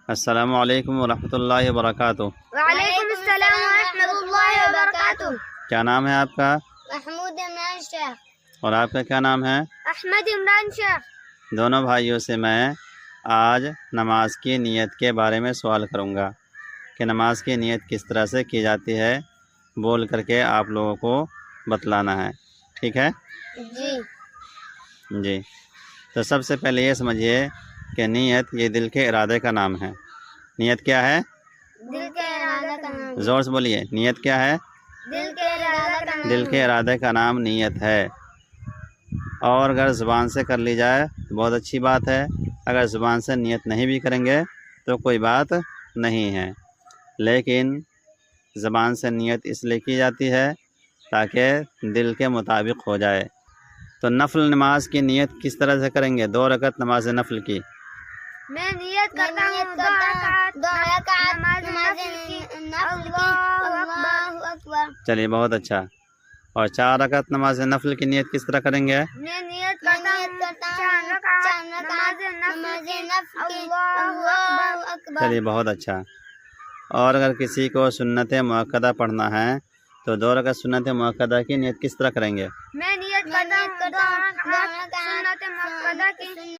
السلام علیکم ورحمۃ اللہ وبرکاتہ۔ وعلیکم السلام ورحمۃ اللہ وبرکاتہ۔ کیا نام ہے آپ کا؟ محمود عمران شیخ۔ اور آپ کا کیا نام ہے؟ احمد عمران شیخ۔ دونوں بھائیوں سے میں آج نماز کی نیت کے بارے میں سوال کروں گا کہ نماز کی نیت کس طرح سے کی جاتی ہے، بول کر کے آپ لوگوں کو بتلانا ہے، ٹھیک ہے؟ جی، تو سب سے پہلے یہ سمجھیے کہ نیت یہ دل کے ارادے کا نام ہے۔ نیت کیا ہے؟ دل کے ارادہ کا نام۔ زور سے بولیے، نیت کیا ہے؟ دل کے ارادہ کا نام۔ دل کے ارادے کا نام نیت ہے، اور اگر زبان سے کر لی جائے تو بہت اچھی بات ہے، اگر زبان سے نیت نہیں بھی کریں گے تو کوئی بات نہیں ہے، لیکن زبان سے نیت اس لیے کی جاتی ہے تاکہ دل کے مطابق ہو جائے۔ تو نفل نماز کی نیت کس طرح سے کریں گے؟ 2 رکعت نماز نفل کی میں نیت کرتا ہوں 2 رکعت نماز نفل کی۔ اللہ اکبر۔ چلیے بہت اچھا۔ اور 4 رکعت نماز نفل کی نیت کس طرح کریں گے؟ میں نیت کرتا ہوں 4 رکعت نماز نفل کی۔ اللہ اکبر۔ چلیے بہت اچھا۔ اور اگر کسی کو سنت مؤکدہ پڑھنا ہے تو 2 رکعت سنت مؤکدہ کی نیت کس طرح کریں گے؟ میں نیت کرتا ہوں 2 رکعت سنت مؤکدہ کی۔